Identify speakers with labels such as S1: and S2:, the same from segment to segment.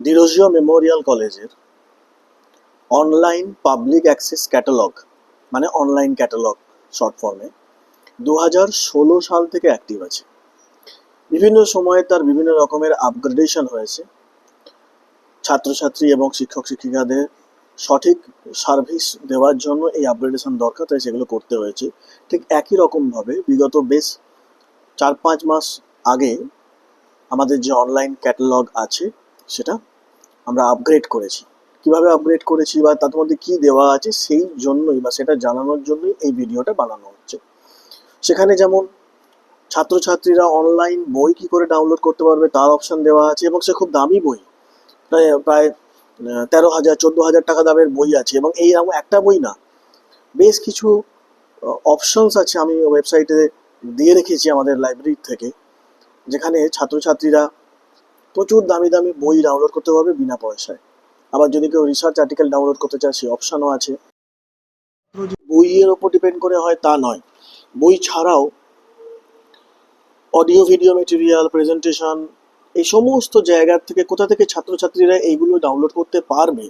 S1: Derozio Memorial কলেজের online public access catalogue, মানে online catalogue short ফর্মে, 2016 সাল থেকে অ্যাক্টিভ আছে। বিভিন্ন সময়ে তার বিভিন্ন রকমের আপগ্রেডেশন হয়েছে। ছাত্রছাত্রী এবং শিক্ষক শিক্ষিকাদের সঠিক সার্ভিস দেওয়ার জন্য এই আপগ্রেডেশন দরকার, তাই সেগুলো করতে হয়েছে। ঠিক একই রকমভাবে বিগত বেশ 4-5 মাস আগে আমাদের যে অনলাইন ক্যাটালগ আছে সেটা আমরা আপগ্রেড করেছি। কিভাবে আপগ্রেড করেছি বা তার মধ্যে কি দেওয়া আছে সেই জন্যই বা সেটা জানানোর জন্যই এই ভিডিওটা বানানো হচ্ছে। সেখানে যেমন ছাত্রছাত্রীরা অনলাইন বই কি করে ডাউনলোড করতে পারবে তার অপশন দেওয়া আছে, এবং সে খুব দামি বই, প্রায় প্রায় 13,000-14,000 টাকা দামের বই আছে, এবং এই এরকম একটা বই না, বেশ কিছু অপশনস আছে আমি ওয়েবসাইটে দিয়ে রেখেছি আমাদের লাইব্রেরি থেকে, যেখানে ছাত্রছাত্রীরা প্রচুর দামি দামি বই ডাউনলোড করতে পারবে বিনা পয়সায়। আবার যদি কেউ রিসার্চ আর্টিকেল ডাউনলোড করতে চায় সেই অপশনও আছে। বইয়ের ওপর ডিপেন্ড করে হয় তা নয়, বই ছাড়াও অডিও ভিডিও মেটেরিয়াল, প্রেজেন্টেশন, এই সমস্ত জায়গার থেকে কোথা থেকে ছাত্রছাত্রীরা এইগুলো ডাউনলোড করতে পারবে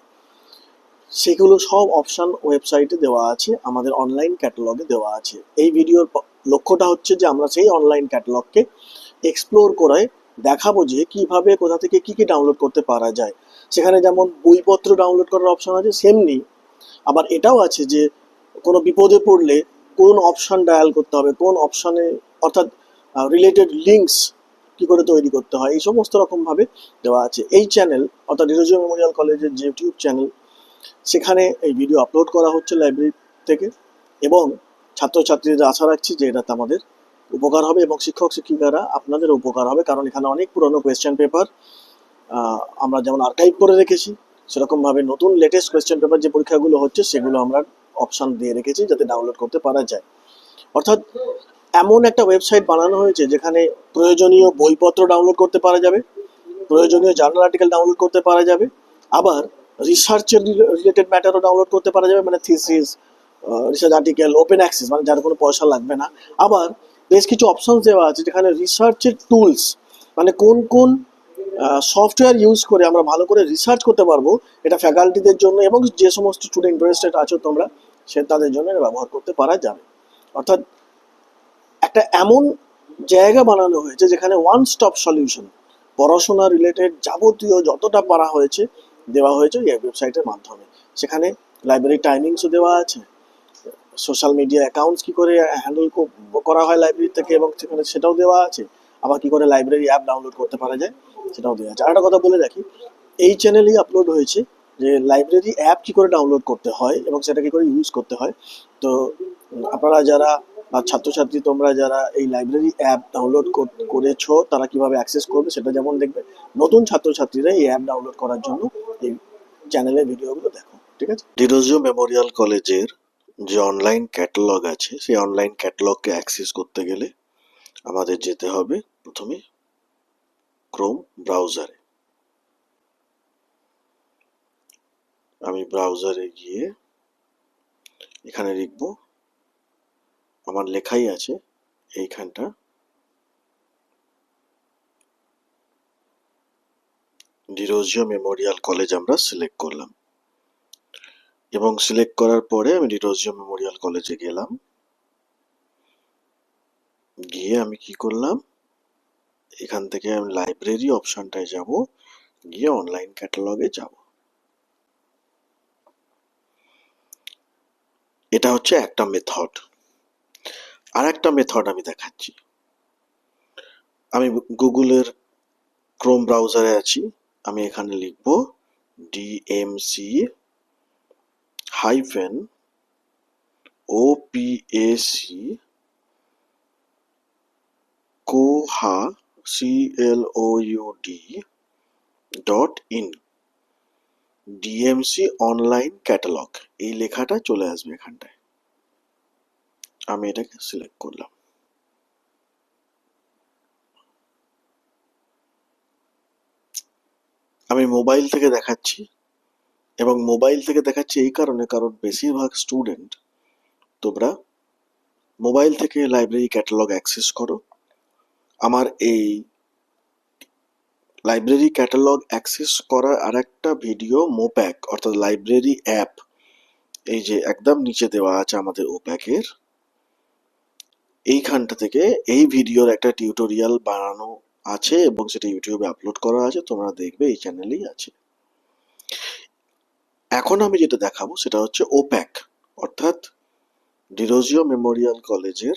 S1: সেগুলো সব অপশন ওয়েবসাইটে দেওয়া আছে, আমাদের অনলাইন ক্যাটালগে দেওয়া আছে। এই ভিডিওর লক্ষ্যটা হচ্ছে যে আমরা সেই অনলাইন ক্যাটালগকে এক্সপ্লোর করে দেখাবো যে কিভাবে কোথা থেকে কি কি ডাউনলোড করতে পারা যায়। সেখানে যেমন বইপত্র ডাউনলোড করার অপশন আছে, সেমনি আবার এটাও আছে যে কোনো বিপদে পড়লে কোন অপশন ডায়াল করতে হবে, কোন অপশনে, অর্থাৎ রিলেটেড লিঙ্কস কি করে তৈরি করতে হয়, এই সমস্ত রকমভাবে দেওয়া আছে। এই চ্যানেল অর্থাৎ ডিরোজিও মেমোরিয়াল কলেজের যে ইউটিউব চ্যানেল, সেখানে এই ভিডিও আপলোড করা হচ্ছে লাইব্রেরি থেকে, এবং ছাত্রছাত্রীদের আশা রাখছি যে এটাতে আমাদের উপকার হবে এবং শিক্ষক শিক্ষিকারা আপনাদের উপকার হবে, কারণ এখানে অনেক পুরনো কোয়েশ্চেন পেপার আমরা যেমন আর্কাইভ করে রেখেছি, সেরকমভাবে নতুন লেটেস্ট কোয়েশ্চেন পেপার যে পরীক্ষাগুলো হচ্ছে সেগুলো আমরা অপশান দিয়ে রেখেছি যাতে ডাউনলোড করতে পারা যায়। অর্থাৎ এমন একটা ওয়েবসাইট বানানো হয়েছে যেখানে প্রয়োজনীয় বইপত্র ডাউনলোড করতে পারা যাবে, প্রয়োজনীয় জার্নাল আর্টিকেল ডাউনলোড করতে পারা যাবে, আবার রিসার্চের রিলেটেড ম্যাটারও ডাউনলোড করতে পারা যাবে, মানে thesis, research article, open access, মানে যার কোনো পয়সা লাগবে না। আবার বেশ কিছু অপশনস দেওয়া আছে যেখানে রিসার্চের টুলস, মানে কোন কোন সফটওয়্যার ইউজ করে আমরা ভালো করে রিসার্চ করতে পারবো, এটা ফ্যাকাল্টিদের জন্য এবং যে সমস্ত স্টুডেন্ট ইন্টারেস্টেড আছো তোমরা, সে তাদের জন্য এটা ব্যবহার করতে পারা যাবে। অর্থাৎ একটা এমন জায়গা বানানো হয়েছে যেখানে ওয়ান স্টপ সলিউশন, পড়াশোনা রিলেটেড যাবতীয় যতটা পারা হয়েছে দেওয়া হয়েছে এই ওয়েবসাইটের মাধ্যমে। সেখানে লাইব্রেরি টাইমিংসও দেওয়া আছে, সোশ্যাল মিডিয়া অ্যাকাউন্টস কী করে হ্যান্ডেল করা হয় লাইব্রেরি থেকে, এবং সেখানে সেটাও দেওয়া আছে। আবার কী করে লাইব্রেরি অ্যাপ ডাউনলোড করতে পারা যায় সেটাও দেওয়া আছে। আর একটা কথা বলে রাখি, এই চ্যানেলেই আপলোড হয়েছে যে লাইব্রেরি অ্যাপ কী করে ডাউনলোড করতে হয় এবং সেটা কী করে ইউজ করতে হয়। তো আপনারা যারা বা ছাত্রছাত্রী তোমরা যারা এই লাইব্রেরি অ্যাপ ডাউনলোড করেছো তারা কিভাবে অ্যাক্সেস করবে সেটা যেমন দেখবে, নতুন ছাত্রছাত্রীরা এই অ্যাপ ডাউনলোড করার জন্য এই চ্যানেলের ভিডিওগুলো দেখো। ঠিক আছে। ডিরোজিও মেমোরিয়াল কলেজের যে অনলাইন ক্যাটালগ আছে সেই অনলাইন ক্যাটালগকে অ্যাক্সেস করতে গেলে আমাদের যেতে হবে প্রথমে ক্রোম ব্রাউজারে। আমি ব্রাউজারে গিয়ে এখানে লিখব, আমার লেখাই আছে এইখানটা, ডিরোজিও মেমোরিয়াল কলেজ আমরা সিলেক্ট করলাম, এবং সিলেক্ট করার পরে আমি ডিরোজিও মেমোরিয়াল কলেজে গেলাম। গিয়ে আমি কি করলাম, এখান থেকে আমি লাইব্রেরি অপশনটায় যাব, গিয়ে অনলাইন ক্যাটালগে যাব। এটা হচ্ছে একটা মেথড। আর একটা মেথড আমি দেখাচ্ছি। আমি গুগলের ক্রোম ব্রাউজারে আছি, আমি এখানে লিখব DMC hyphen OPAC Koha CLOUD.in DMC online catalogue, এই লেখাটা চলে আসবে এখানটায়। আমি এটাকে সিলেক্ট করলাম। আমি মোবাইল থেকে দেখাচ্ছি, এবং মোবাইল থেকে দেখাচ্ছি এই কারণে কারণ বেশিরভাগ স্টুডেন্ট তোমরা মোবাইল থেকে লাইব্রেরি ক্যাটালগ অ্যাক্সেস করো। আমার এই লাইব্রেরি ক্যাটালগ অ্যাক্সেস করার আরেকটা ভিডিও মোপ্যাক অর্থাৎ লাইব্রেরি অ্যাপ, এই যে একদম নিচে দেওয়া আছে আমাদের ওপ্যাকের, এইখানটা থেকে এই ভিডিওর একটা টিউটোরিয়াল বানানো আছে এবং সেটা ইউটিউবে আপলোড করা আছে, তোমরা দেখবে এই চ্যানেলেই আছে। এখন আমি যেটা দেখাবো সেটা হচ্ছে ওপ্যাক অর্থাৎ ডিরোজিও মেমোরিয়াল কলেজের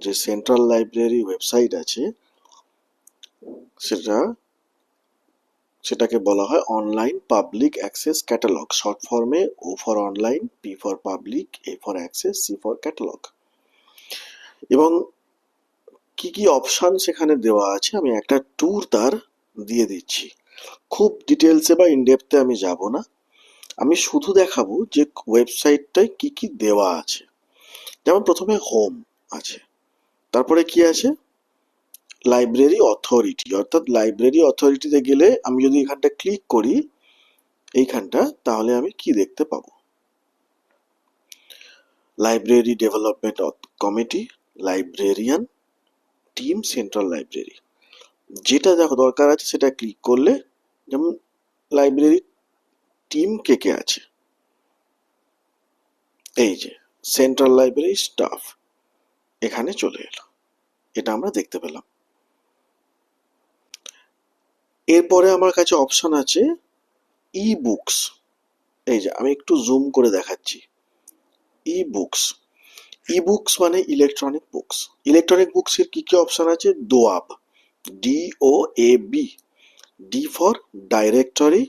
S1: যে সেন্ট্রাল লাইব্রেরি ওয়েবসাইট আছে সেটাকে বলা হয় online public access catalogue, short ফর্মে O for online, P for public, A for access, C for catalogue. এবং কি কি অপশন সেখানে দেওয়া আছে আমি একটা ট্যুর তার দিয়ে দিচ্ছি। খুব ডিটেলসে বা ইনডেপথে আমি যাব না, আমি শুধু দেখাবো যে ওয়েবসাইটটায় কি কি দেওয়া আছে। যেমন প্রথমে হোম আছে, তারপরে কি আছে লাইব্রেরি অথরিটি, অর্থাৎ লাইব্রেরি অথরিটিতে গেলে আমি যদি এখানটা ক্লিক করি এইখানটা, তাহলে আমি কি দেখতে পাবো, library development committee, librarian team, central library. যেটা দেখো দরকার আছে সেটা ক্লিক করলে, যেমন লাইব্রেরি টিম কে কে আছে, এই যে সেন্ট্রাল লাইব্রেরি স্টাফ এখানে চলে এলো, এটা আমরা দেখতে পেলাম। এরপরে আমার কাছে অপশন আছে ই বুকস, এই যে আমি একটু জুম করে দেখাচ্ছি, ই বুকস। ই বুকস মানে ইলেকট্রনিক বুকস। ইলেকট্রনিক বুকস এর কি কি অপশন আছে, DOAB, DOAB, D for directory,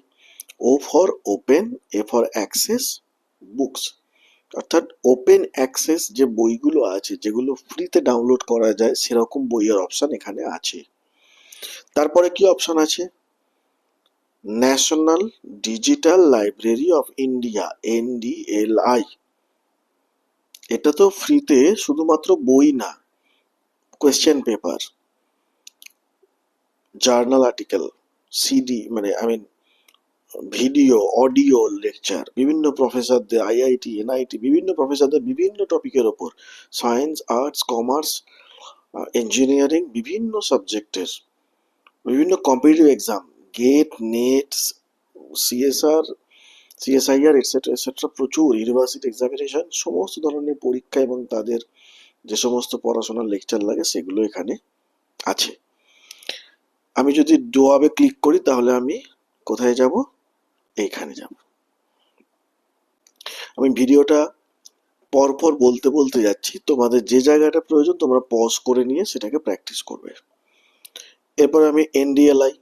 S1: O for open, A for access books, অর্থাৎ ওপেন অ্যাক্সেস যে বইগুলো আছে যেগুলো ফ্রিতে ডাউনলোড করা যায় সেরকম বইয়ের অপশন এখানে আছে। তারপরে কি অপশন আছে, national digital library of India, NDLI, এটা তো ফ্রিতে শুধুমাত্র বই না, question paper, journal article, CD মানে ভিডিও, অডিও লেকচার, বিভিন্ন প্রফেসরদের, IIT, NIT, বিভিন্ন প্রফেসরদের বিভিন্ন টপিকের ওপর, সায়েন্স, আর্টস, কমার্স, ইঞ্জিনিয়ারিং, বিভিন্ন সাবজেক্টের, বিভিন্ন competitive exam, GATE, NET, CSR, CSIR, etcetera etcetera, প্রচুর ইউনিভার্সিটি এক্সামিনেশন, সমস্ত ধরনের পরীক্ষা এবং তাদের যে সমস্ত পড়াশোনার লেকচার লাগে সেগুলো এখানে আছে। আমি যদি ডোয়াবে ক্লিক করি তাহলে আমি কোথায় যাব, এইখানে যাব। আমি ভিডিওটা পরপর বলতে বলতে যাচ্ছি, তোমাদের যে জায়গাটা প্রয়োজন তোমরা পজ করে নিয়ে সেটাকে প্র্যাকটিস করবে। এরপর আমি NDLI,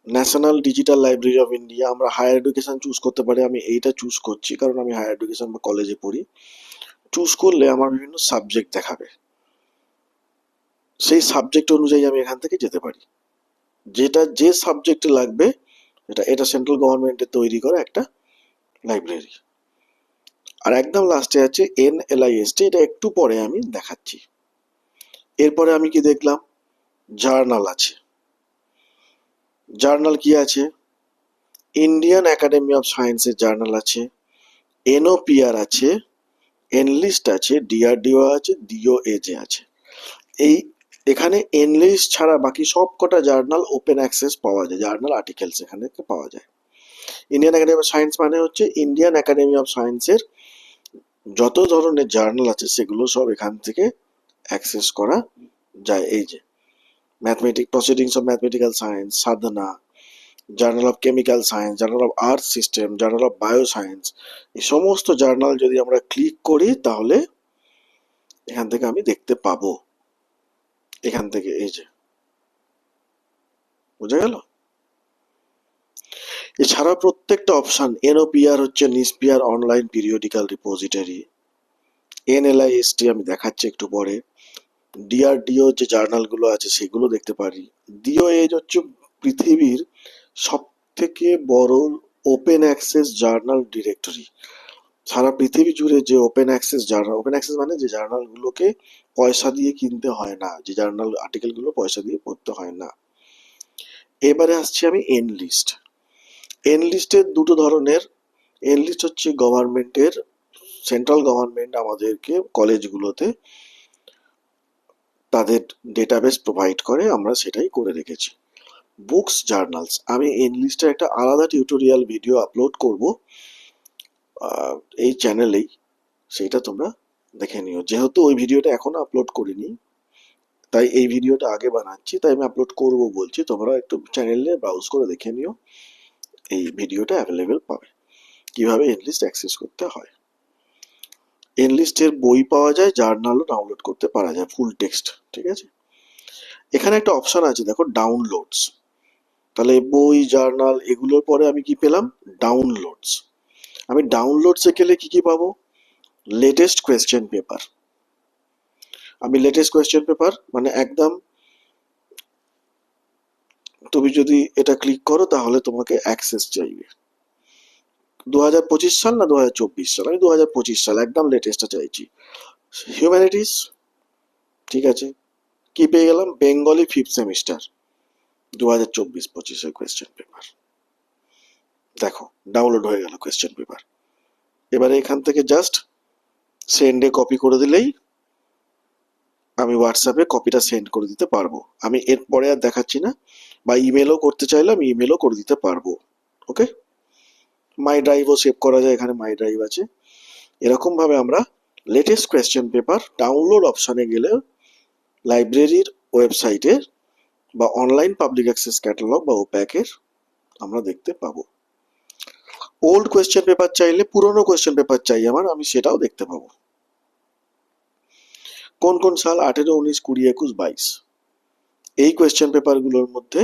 S1: national digital library of India, আমরা হায়ার এডুকেশন চুজ করতে পারি, আমি এইটা চুজ করছি কারণ আমি হায়ার এডুকেশন বা কলেজে পড়ি। চুজ করলে আমার বিভিন্ন সাবজেক্ট দেখাবে, সেই সাবজেক্ট অনুযায়ী আমি এখান থেকে যেতে পারি, যেটা যে সাবজেক্টে লাগবে এটা সেন্ট্রাল গভর্নমেন্টের তৈরি করা একটা লাইব্রেরি। আর একদম লাস্টে আছে NLIST, এটা একটু পরে আমি দেখাচ্ছি। এরপরে আমি কি দেখলাম, জার্নাল আছে। জার্নাল কি আছে, ইন্ডিয়ান একাডেমি অফ সায়েন্সের জার্নাল আছে, NOPR আছে, এনলিস্ট আছে, DRDO আছে, DOAJ আছে। এই এখানে এনলিস্ট ছাড়া বাকি সব কটা জার্নাল ওপেন অ্যাক্সেস পাওয়া যায়, জার্নাল আর্টিকেলস এখানে পাওয়া যায়। ইন্ডিয়ান একাডেমি অফ সায়েন্স মানে হচ্ছে ইন্ডিয়ান একাডেমি অফ সায়েন্সের যত ধরনের জার্নাল আছে সেগুলো সব এখান থেকে অ্যাক্সেস করা যায়। এই যে proceedings of mathematical science, Sadhana, journal of chemical science, journal of earth system, journal of bio science, এই সমস্ত জার্নাল যদি আমরা ক্লিক করি তাহলে এখান থেকে আমি দেখতে পাবো, এখান থেকে এই যে বোঝা গেল। এছাড়া প্রত্যেকটা অপশন, NOPR হচ্ছে নিউজপিয়ার অনলাইন পিরিয়ডিক্যাল রিপোজিটরি, NLIST আমি দেখাচ্ছি একটু পরে, DRDO যে জার্নালগুলো আছে সেগুলো দেখতে পারি, DOAJ হচ্ছে পৃথিবীর সব থেকে বড় ওপেন অ্যাক্সেস জার্নাল ডিরেক্টরি। সারা পৃথিবী জুড়ে যে open access journal, open access মানে যে জার্নালগুলোকে পয়সা দিয়ে কিনতে হয় না, যে জার্নাল আর্টিকেলগুলো পয়সা দিয়ে পড়তে হয় না। এবারে আসছি আমি এনলিস্ট। এনলিস্টের দুটো ধরনের, এনলিস্ট হচ্ছে গভর্নমেন্টের, সেন্ট্রাল গভর্নমেন্ট আমাদেরকে কলেজগুলোতে তাদের ডেটাবেস প্রোভাইড করে, আমরা সেটাই করে রেখেছি। বুকস জার্নালস, আমি এনলিস্টের একটা আলাদা টিউটোরিয়াল ভিডিও আপলোড করব এই চ্যানেলেই, সেইটা তোমরা দেখে নিও। যেহেতু ওই ভিডিওটা এখনো আপলোড করিনি, তাই এই ভিডিওটা আগে বানাচ্ছি, তাই আমি আপলোড করব বলছি। তোমরা একটু চ্যানেলে ব্রাউজ করে দেখে নিও, এই ভিডিওটা অ্যাভেলেবেল পাবে কিভাবে এনলিস্ট অ্যাক্সেস করতে হয়। এনলিস্টের বই পাওয়া যায়, জার্নালও ডাউনলোড করতে পারা যায়, ফুল টেক্সট, ঠিক আছে। এখানে একটা অপশন আছে দেখো, ডাউনলোডস। তাহলে বই, জার্নাল এগুলোর পরে আমি কি পেলাম? ডাউনলোডস। আমি ডাউনলোডসে গেলে কি কি পাবো? Latest question paper. আমি লেটেস্ট কোয়েশ্চেন পেপার মানে একদম, তুমি যদি এটা ক্লিক করো তাহলে তোমাকে অ্যাক্সেস চাইবে 2025 সাল না 2024 সাল, আমি 2025 সাল একদম লেটেস্টটা চাইছি। হিউম্যানিটিস, ঠিক আছে, কি পেয়ে গেলাম? Bengali 5th semester 2024-25 question paper. দেখো ডাউনলোড হয়ে গেল কোয়েশ্চেন পেপার। এবারে এখান থেকে জাস্ট সেন্ডে কপি করে দিলেই আমি হোয়াটসঅ্যাপে কপিটা সেন্ড করে দিতে পারবো। আমি এরপরে আর দেখাচ্ছি না, বা ইমেলও করতে চাইলে আমি ইমেলও করে দিতে পারবো। ওকে, মাই ড্রাইভও সেভ করা যায়, এখানে মাই ড্রাইভ আছে। এরকম ভাবে আমরা লেটেস্ট কোয়েশ্চেন পেপার ডাউনলোড অপশনে গেলে লাইব্রেরির ওয়েবসাইটে বা অনলাইন পাবলিক অ্যাক্সেস ক্যাটালগ বা ওপ্যাকের আমরা দেখতে পাবো। ওল্ড কোয়েশ্চেন পেপার চাইলে, পুরনো কোয়েশ্চেন পেপার চাই আমার, আমি সেটাও দেখতে পাবো। কোন কোন সাল? 18, 19, 20, 21, 22 এই কোয়েশ্চেন পেপারগুলোর মধ্যে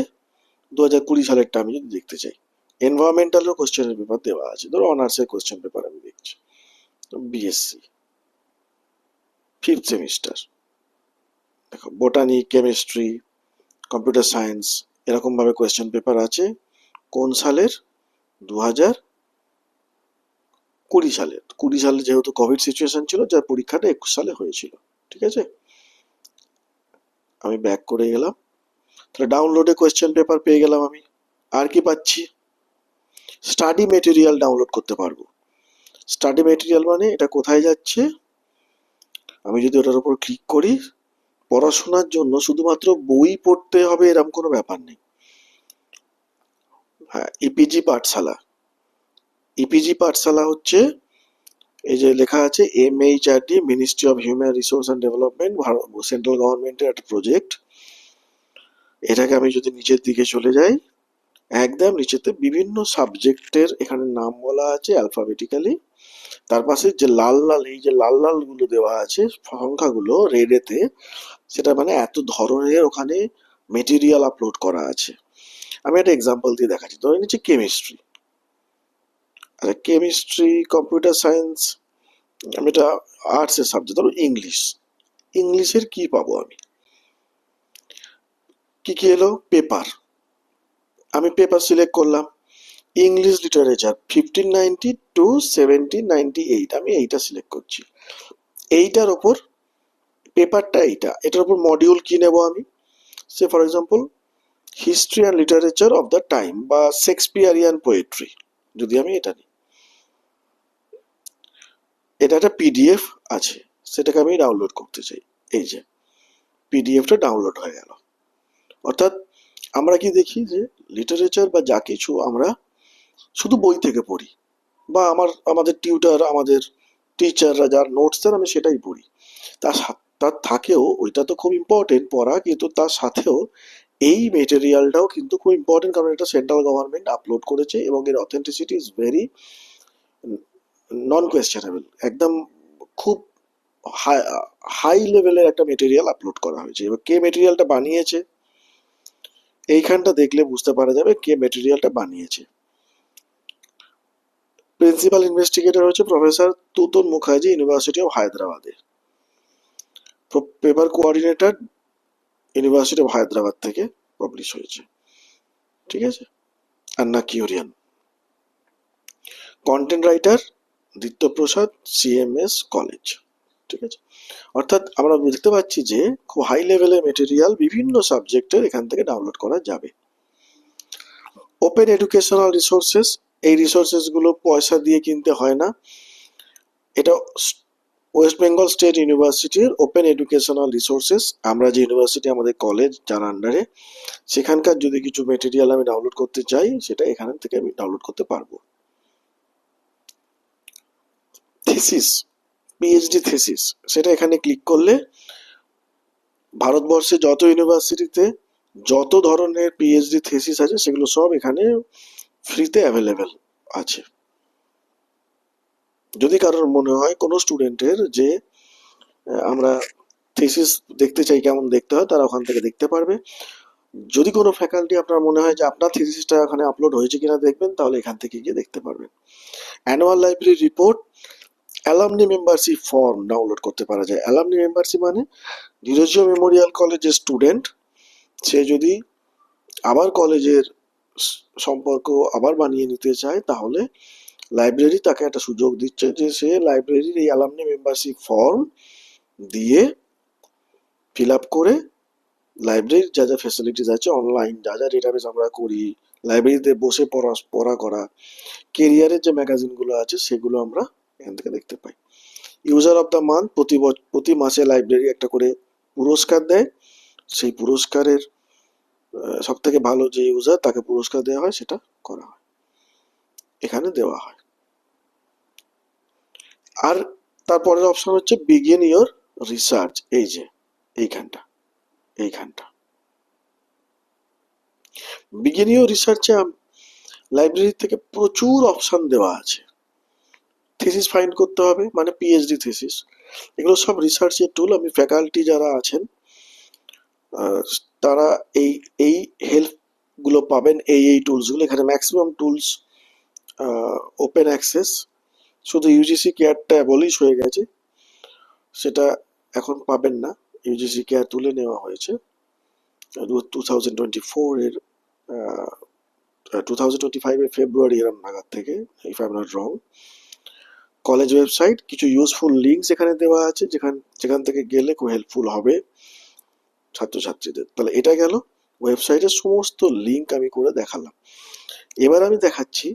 S1: 2020 সালেরটা আমি যদি দেখতে চাই। এনভায়রনমেন্টালের কোয়েশ্চেন পেপার দেওয়া আছে, ধরো অনার্সের কোয়েশ্চেন পেপার আমি দেখছি, বিএসসি 5th সেমিস্টার, দেখো বোটানি, কেমিস্ট্রি, কম্পিউটার সায়েন্স, এরকম ভাবে কোয়েশ্চেন পেপার আছে। কোন সালের? 2020 সালের। 20 সালে যেহেতু কোভিড সিচুয়েশন ছিল, যার পরীক্ষাটা 21 সালে হয়েছিল, ঠিক আছে। আমি ব্যাক করে গেলাম, তাহলে ডাউনলোডে কোয়েশ্চেন পেপার পেয়ে গেলাম আমি। আর কি পাচ্ছি? স্টাডি মেটেরিয়াল ডাউনলোড করতে পারবো। স্টাডি মেটেরিয়াল মানে এটা কোথায় যাচ্ছে? আমি যদি ওটার উপর ক্লিক করি, পড়াশোনার জন্য শুধুমাত্র বই পড়তে হবে এরকম কোনো ব্যাপার নেই। হ্যাঁ, ইপিজি পাঠশালা। ইপিজি পাঠশালা হচ্ছে, এই যে লেখা আছে MHRD, ministry of human resource and development, central গভর্নমেন্টের একটা প্রজেক্ট। এটাকে আমি যদি নিচের দিকে চলে যাই, একদম নিচেতে বিভিন্ন সাবজেক্টের এখানে নাম বলা আছে অ্যালফাবেটিক্যালি। তার পাশে যে লাল লাল, এই যে লাল লাল গুলো দেওয়া আছে সংখ্যাগুলো রেডেতে, সেটা মানে এত ধরনের ওখানে মেটেরিয়াল আপলোড করা আছে। আমি একটা এক্সাম্পল দিয়ে দেখাচ্ছি। ধরে নিচ্ছি কেমিস্ট্রি, আচ্ছা কেমিস্ট্রি, কম্পিউটার সায়েন্স, আমি এটা আর্টসের সাবজেক্ট, ধরো ইংলিশ। ইংলিশের কি পাবো আমি? কি কি এলো? পেপার। আমি পেপার সিলেক্ট করলাম, ইংলিশ লিটারেচার 1590 to 1798, আমি এইটা সিলেক্ট করছি। এইটার ওপর পেপারটা এইটা, এটার উপর মডিউল কি নেব আমি? Say for example history and literature of the time বা শেক্সপিয়ারিয়ান পোয়েট্রি, যদি আমি এটা নিই। এটা একটা পিডিএফ আছে, সেটাকে আমি ডাউনলোড করতে চাই। এই যে পিডিএফটা ডাউনলোড হয়ে গেল। অর্থাৎ আমরা কি দেখি যে লিটারেচার বা যা কিছু আমরা শুধু বই থেকে পড়ি, বা আমাদের টিউটার, আমাদের টিচাররা যার নোটস দেন আমি সেটাই পড়ি। তার থাকেও, ওইটা তো খুব ইম্পর্টেন্ট পড়া, কিন্তু তার সাথেও এই মেটেরিয়ালটাও কিন্তু খুব ইম্পর্টেন্ট, কারণ এটা সেন্ট্রাল গভর্নমেন্ট আপলোড করেছে এবং এর authenticity is very non questionable. একদম খুব হাই লেভেলের একটা মেটেরিয়াল আপলোড করা হয়েছে। এবার কে মেটেরিয়ালটা বানিয়েছে, এইখানটা দেখলে বুঝতে পারা যাবে কে মেটেরিয়ালটা বানিয়েছে। প্রিন্সিপাল ইনভেস্টিগেটর হচ্ছে professor Tutun Mukherjee, university of হায়দ্রাবাদে। Paper coordinator university of Hyderabad থেকে পাবলিশ হয়েছে, ঠিক আছে। Anna Kurian. Content writer Dityaprasad, CMS college, ঠিক আছে। অর্থাৎ আমরা বুঝতে পারছি যে খুব হাই লেভেলের মেটেরিয়াল বিভিন্ন সাবজেক্টের এখান থেকে ডাউনলোড করা যাবে। ওপেন এডুকেশনাল রিসোর্সেস, এই রিসোর্সেস গুলো পয়সা দিয়ে কিনতে হয় না। এটা ওয়েস্ট বেঙ্গল স্টেট ইউনিভার্সিটির ওপেন এডুকেশনাল রিসোর্সেস, আমরা যে ইউনিভার্সিটি আমাদের কলেজ যার আন্ডারে, সেখানকার যদি কিছু মেটেরিয়াল আমি ডাউনলোড করতে চাই সেটা এখান থেকে আমি ডাউনলোড করতে পারবো। থিসিস, পিএইচডি থিসিস, সেটা এখানে ক্লিক করলে ভারতবর্ষে যত ইউনিভার্সিটিতে যত ধরনের পিএইচডি থিসিস আছে সেগুলো সব এখানে ফ্রিতে অ্যাভেলেবেল আছে। যদি কারোর মনে হয় কোনো স্টুডেন্টের যে আমরা থিসিস দেখতে চাই কেমন দেখতে হয়, তারা ওখান থেকে দেখতে পারবে। যদি কোনো ফ্যাকাল্টি আপনার মনে হয় যে আপনার থিসিসটা এখানে আপলোড হয়েছে কিনা দেখবেন, তাহলে এখান থেকে গিয়ে দেখতে পারবেন। Annual library report, alumni membership form download করতে পারা যায়। অ্যালামনি মেম্বারশিপ মানে ডিরোজিও মেমোরিয়াল কলেজের স্টুডেন্ট, সে যদি আবার কলেজের সম্পর্ক আবার বানিয়ে নিতে চায়, তাহলে লাইব্রেরি তাকে একটা সুযোগ দিচ্ছে যে সে লাইব্রেরির এই অ্যালামনি মেম্বারশিপ ফর্ম দিয়ে ফিল আপ করে লাইব্রেরির যা যা ফ্যাসিলিটিস আছে, অনলাইন যা যা ডেটাবেস আমরা করি, লাইব্রেরিতে বসে পড়া করা, কেরিয়ারের যে ম্যাগাজিনগুলো আছে সেগুলো আমরা এখান থেকে দেখতে পাই। ইউজার অফ দ্য মান্থ, প্রতি মাসে লাইব্রেরি একটা করে পুরস্কার দেয়, সেই পুরস্কারের সব থেকে ভালো যে ইউজার তাকে পুরস্কার দেওয়া হয়, সেটা করা হয়, এখানে দেওয়া হয়। আর তারপরের অপশন হচ্ছে বিগিন ইয়োর রিসার্চ, এই যে এইখানটা বিগিন ইয়োর রিসার্চে লাইব্রেরি থেকে প্রচুর অপশন দেওয়া আছে। থিসিস ফাইন্ড করতে হবে, মানে পিএইচডি থিসিস, এগুলো সব রিসার্চের টুল। আমি ফ্যাকাল্টি যারা আছেন তারা এই এই হেল্প গুলো পাবেন, এই টুলস গুলো। এখানে ম্যাক্সিমাম টুলস ওপেন অ্যাক্সেস, শুধু ইউজিসি কেয়ারটা অ্যাবলিশ হয়ে গেছে, সেটা এখন পাবেন না, ইউজিসি কেয়ার তুলে নেওয়া হয়েছে 2024 এর 2025 এর ফেব্রুয়ারি এরম নাগাদ থেকে, if I am not wrong. College website, কিছু ইউজফুল লিঙ্কস এখানে দেওয়া আছে যেখান থেকে গেলে খুব হেল্পফুল হবে ছাত্রছাত্রীদের। তাহলে এটা গেল ওয়েবসাইটের সমস্ত লিঙ্ক আমি করে দেখালাম। এবার আমি দেখাচ্ছি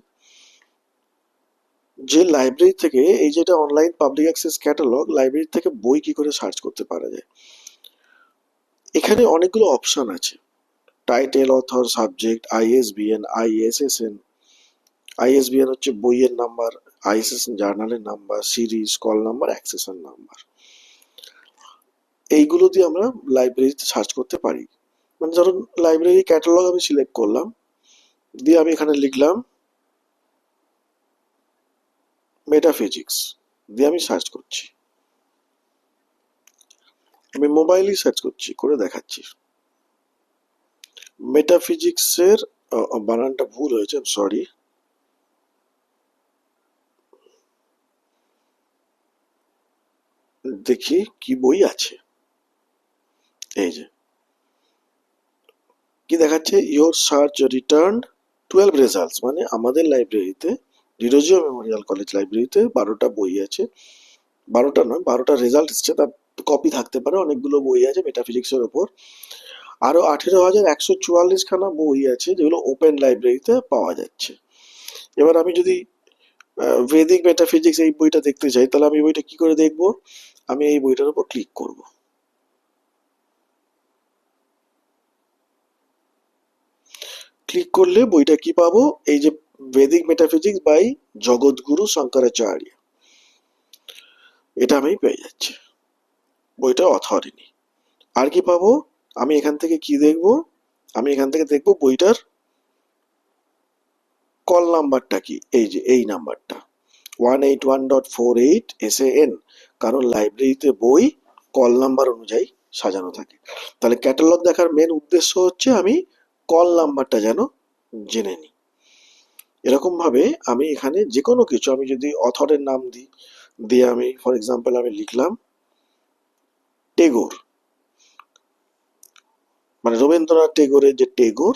S1: যে লাইব্রেরি থেকে, এই যেটা online public access catalogue, library থেকে বই কি করে সার্চ করতে পারা যায়। এখানে অনেকগুলো অপশন আছে, title, author, subject, ISBN, ISSN. ISBN হচ্ছে বইয়ের নাম্বার, আইএসএসএন জার্নালের number, series, call number, accession number. এইগুলো দিয়ে আমরা লাইব্রেরিতে সার্চ করতে পারি। মানে ধরুন লাইব্রেরি ক্যাটালগ আমি সিলেক্ট করলাম, দিয়ে আমি এখানে লিখলাম মেটাফিজিক্স, দিয়ে আমি সার্চ করছি। আমি মোবাইলই সার্চ করছি, করে দেখাচ্ছি। মেটাফিজিক্সের বানানটা ভুল হয়েছে, সরি। দেখি কি বই আছে। এই যে কি দেখাচ্ছে, ইয়োর সার্চ রিটার্ন 12 রেজাল্টস, মানে আমাদের লাইব্রেরিতে, ডিরোজিও মেমোরিয়াল কলেজ লাইব্রেরিতে 12টা বই আছে। 12টা নয়, 12টা রেজাল্ট এসছে, তার কপি থাকতে পারে, অনেকগুলো বই আছে মেটাফিজিক্সের ওপর। আরো 18,144 খানা বই আছে যেগুলো ওপেন লাইব্রেরিতে পাওয়া যাচ্ছে। এবার আমি যদি ভেদিক মেটাফিজিক্স এই বইটা দেখতে চাই, তাহলে আমি বইটা কি করে দেখবো? আমি এই বইটার উপর ক্লিক করব। ক্লিক করলে বইটা কি পাবো? এই যে ভেদিক মেটাফিজিক্স বাই জগৎগুরু শঙ্করাচার্য, এটা আমি পেয়ে যাচ্ছি, বইটা অথরিটি। আর কি পাবো? আমি এখান থেকে কি দেখবো? আমি এখান থেকে দেখবো বইটার কল নাম্বারটা কি, এই যে এই নাম্বারটা 181.48 SAN, কারণ লাইব্রেরিতে বই কল নাম্বার অনুযায়ী সাজানো থাকে। তাহলে ক্যাটালগ দেখার মেন উদ্দেশ্য হচ্ছে আমি কল নাম্বারটা যেন জেনে নিই। এরকম ভাবে আমি এখানে যে কোনো কিছু, আমি যদি অথরের নাম দিই, দিয়ে আমি ফর এক্সাম্পল আমি লিখলাম টেগোর, মানে রবীন্দ্রনাথ টেগোরের যে টেগোর,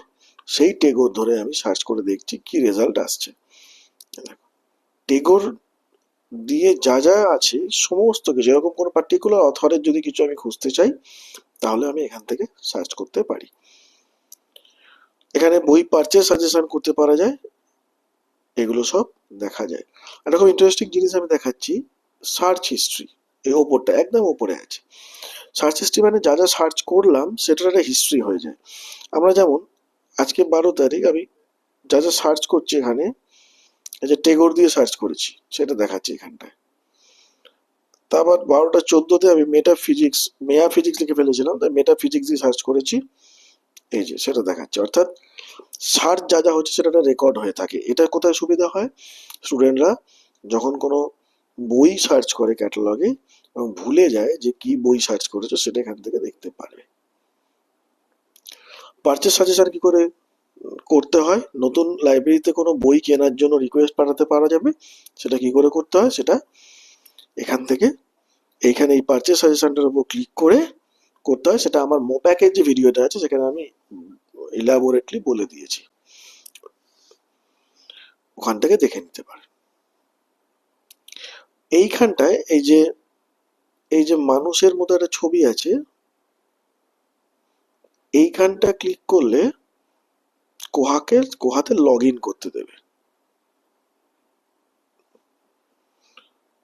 S1: সেই টেগোর ধরে আমি সার্চ করে দেখছি কি রেজাল্ট আসছে। টেগোর দিয়ে যা যা আছে সমস্ত কিছু, এরকম কোনো পার্টিকুলার অথরের যদি কিছু আমি খুঁজতে চাই, তাহলে আমি এখান থেকে সার্চ করতে পারি। এখানে বই পারচেজ সাজেশন করতে পারা যায়, এগুলো সব দেখা যায়। এরকম ইন্টারেস্টিং জিনিস আমি দেখাচ্ছি, সার্চ হিস্ট্রি। এই ওপরটা একদম ওপরে আছে। সার্চ হিস্ট্রি মানে যা যা সার্চ করলাম সেটার একটা হিস্ট্রি হয়ে যায়। আমরা যেমন আজকে 12 তারিখ, আমি যা যা সার্চ করছি এখানে, এই যে টেগোর দিয়ে সার্চ করেছি সেটা দেখাচ্ছে এখানটায়। তারপর 12টা 14-তে আমি মেয়া ফিজিক্স লিখে ফেলেছিলাম, তাই মেটা ফিজিক্স দিয়ে সার্চ করেছি, এই যে সেটা দেখাচ্ছে। অর্থাৎ সার্চ যা যা হচ্ছে সেটা একটা রেকর্ড হয়ে থাকে। এটা কোথায় সুবিধা হয়, স্টুডেন্টরা যখন কোনো বই সার্চ করে ক্যাটালগে এবং ভুলে যায় যে কি বই সার্চ করেছে সেটা এখান থেকে দেখতে পারবে। পারচেস সাজেশন কি করে করতে হয়, নতুন লাইব্রেরিতে কোনো বই কেনার জন্য রিকোয়েস্ট পাঠাতে পারা যাবে, সেটা কি করে করতে হয় সেটা এখান থেকে, এইখানে এই পারচেস সাজেশনটার উপর ক্লিক করে করতে হয়। সেটা আমার মোপ্যাকের যে ভিডিওটা আছে সেখানে আমি ইলাবোরেটলি বলে দিয়েছি, ওখান থেকে দেখে নিতে পারে। এইখানটায় এই যে মানুষের মতো একটা ছবি আছে, এইখানটা ক্লিক করলে কোহাতে লগ ইন করতে দেবে।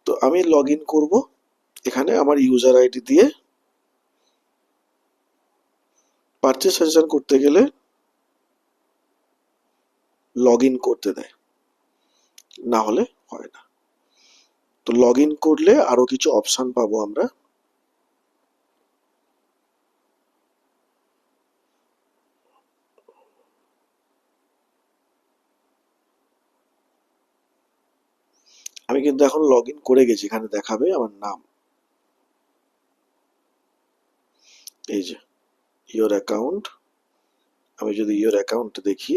S1: তো আমি লগ ইন করবো এখানে আমার ইউজার আইডি দিয়ে। পারচেস সাজেশন করতে গেলে লগ ইন করতে দেয়, না হলে হয় না। তো লগ ইন করলে আরো কিছু অপশন পাবো আমরা। আমি কিন্তু এখন লগ ইন করে গেছি, এখানে দেখাবে আমার নাম, এই যে ইয়োর অ্যাকাউন্ট। আমি যদি ইয়োর অ্যাকাউন্ট দেখি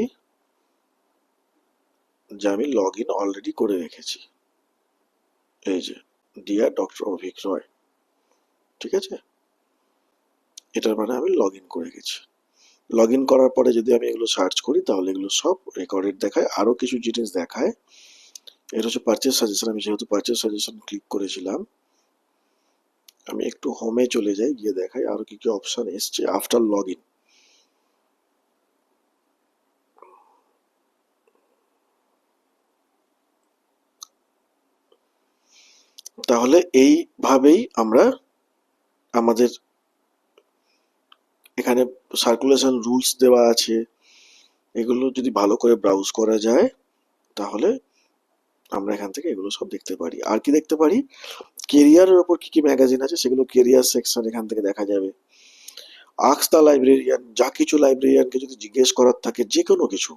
S1: যে আমি লগ ইন অলরেডি করে রেখেছি, এই যে ডিয়ার ডক্টর অভিক রয়, ঠিক আছে, এটার মানে আমি লগ ইন করে গেছি। লগ ইন করার পরে যদি আমি এগুলো সার্চ করি তাহলে এগুলো সব রেকর্ডেড দেখায়, আরো কিছু জিনিস দেখায়। এটা হচ্ছে পারচেস সাজেশন। আমি যেহেতু পারচেস সাজেশন ক্লিক করেছিলাম, আমি একটু হোমে চলে যাই, গিয়ে দেখাই আরো কি কি অপশন এসছে আফটার লগ ইন। তাহলে এইভাবেই আমরা আমাদের এখানে সার্কুলেশন রুলস দেওয়া আছে, এগুলো যদি ভালো করে ব্রাউজ করা যায় তাহলে আমরা এখান থেকে এগুলো সব দেখতে পারি। আর কি দেখতে পারি, কেরিয়ারের ওপর কি কি ম্যাগাজিন আছে সেগুলো কেরিয়ার সেকশন এখান থেকে দেখা যাবে। আস্ক দ্য লাইব্রেরিয়ান, যা কিছু লাইব্রেরিয়ানকে যদি জিজ্ঞেস করার থাকে যে কোনো কিছু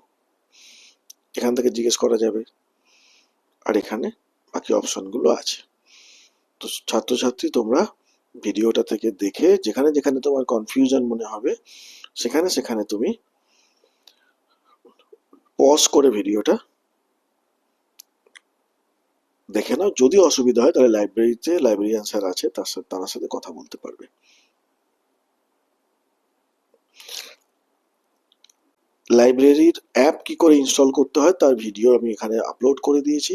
S1: এখান থেকে জিজ্ঞেস করা যাবে। আর এখানে বাকি অপশনগুলো আছে। তো ছাত্রছাত্রী তোমরা ভিডিওটা থেকে দেখে যেখানে যেখানে তোমার কনফিউশন মনে হবে সেখানে সেখানে তুমি পজ করে ভিডিওটা দেখে নাও। যদি অসুবিধা হয় তাহলে লাইব্রেরিতে লাইব্রেরিয়ান স্যার আছে, তার সাথে কথা বলতে পারবে। লাইব্রেরির অ্যাপ কি করে ইনস্টল করতে হয় তার ভিডিও আমি এখানে আপলোড করে দিয়েছি,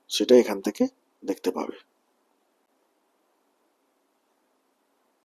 S1: সেটা এখান থেকে দেখতে পাবে।